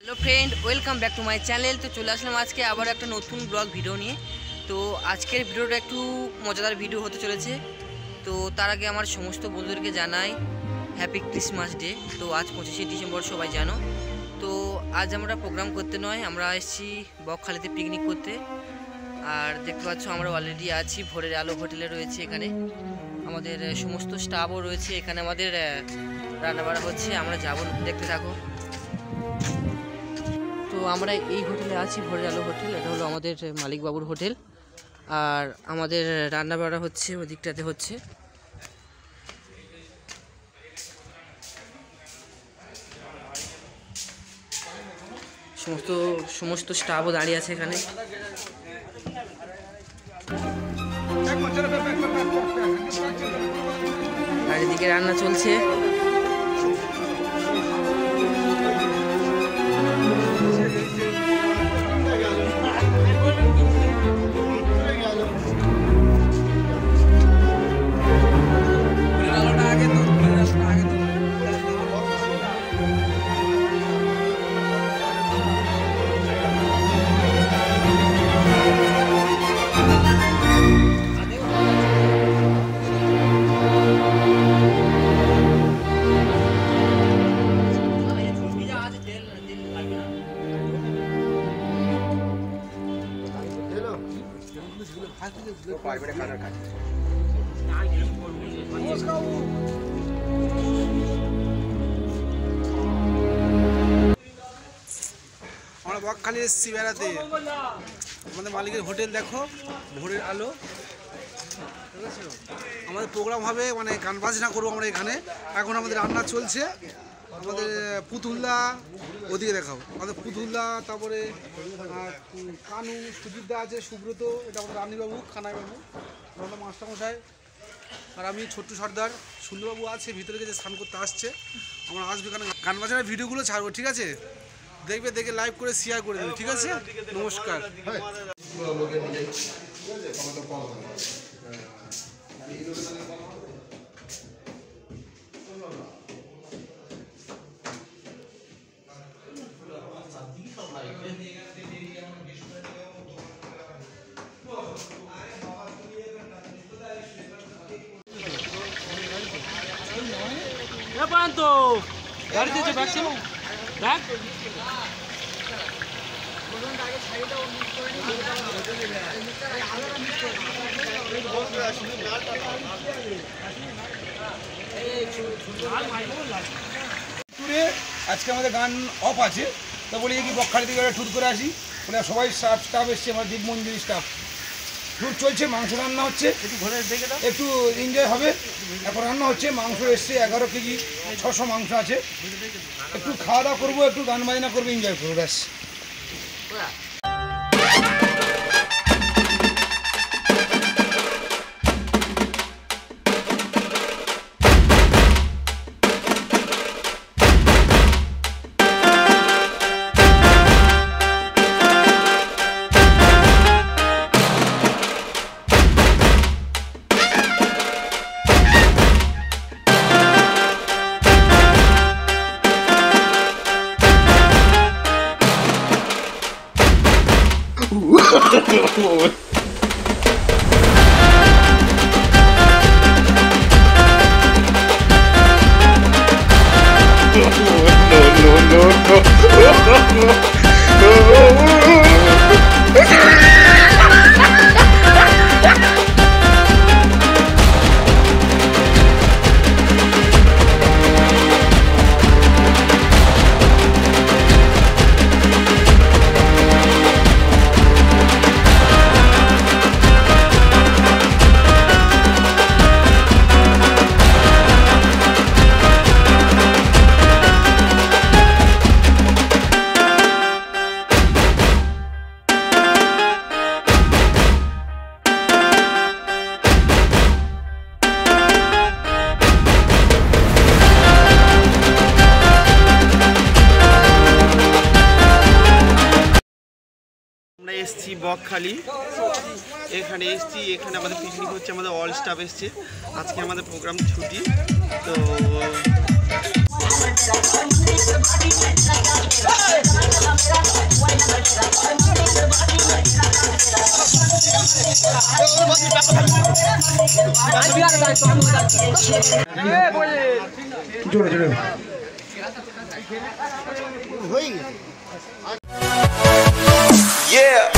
Hello friend welcome back to my channel. तो चले आसलाम आज के आबार एक नतून ब्लग भिडियो निये। तो आजकेर भिडियोटा एकटू मजादार भिडियो होते चलेছে। तो तार आगे आमार समस्त बंधुदेरके जानाई हैप्पी क्रिसमास डे। तो आज 25 डिसेम्बर सबाई जानो। तो आज आमरा प्रोग्राम करते नय, आमरा एसेছি বকখালিতে पिकनिक करते। और देखते पाচ্ছ আমরা অলরেডি আছি ভোরের আলো হোটেলে রয়েছে। এখানে আমাদের সমস্ত স্টাফও রয়েছে। এখানে আমাদের রান্নাবাড়া হচ্ছে, আমরা যাব, দেখতে থাকো। তো আমরা এই হোটেলে আছি ভোরের আলো হোটেল। এটা হলো আমাদের মালিক বাবুর হোটেল। আর আমাদের রান্নাবাড়া হচ্ছে ওই দিকটাতে হচ্ছে। সমস্ত স্টাফও দাঁড়িয়ে আছে এখানে। আর এদিকে রান্না চলছে। আমরা বকখালি এসেছি বেড়াতে। আমাদের মালিকের হোটেল দেখো, ভোরের আলো। আমাদের প্রোগ্রাম হবে, মানে গান বাজনা করবো আমরা এখানে। এখন আমাদের রান্না চলছে। আমাদের পুতুলদা ওদিকে দেখাও, আমাদের পুতুলদা, তারপরে কানু, সুজিতদা আছে, সুব্রত, এটা আমাদের রানীবাবু, খানাইবাবু, আমাদের মাস্টারমশাই, আর আমি ছোট্টু সর্দার। সুন্দরবাবু আছে ভিতরে গিয়ে স্নান করতে আসছে। আমরা আসবে এখানে গান বাজনার ভিডিওগুলো ছাড়বো, ঠিক আছে? দেখবে, দেখে লাইভ করে শেয়ার করে দেবে, ঠিক আছে? নমস্কার। গাড়িতে যে ব্যাগ ছিল ব্যাগ আজকে আমাদের গান অফ আছে, তো বলি কি বকখালি থেকে ট্যুর করে আসি। বলে সবাই স্টাফ এসছে, আমার দীপ মন্দির স্টাফ। ট্যুর চলছে, মাংস রান্না হচ্ছে, একটু এনজয় হবে। এখন রান্না হচ্ছে, মাংস এসছে 11 কেজি, 600 মাংস আছে। একটু খাওয়া দাওয়া করবো, একটু গান বাজনা করবো, এনজয় করবো, ব্যাস। এসছি বকখালি, এখানে এসছি, এখানে আমাদের পিকনিক হচ্ছে, আমাদের অল স্টাফ এসছে। আজকে আমাদের প্রোগ্রাম ছুটি। তো Yeah.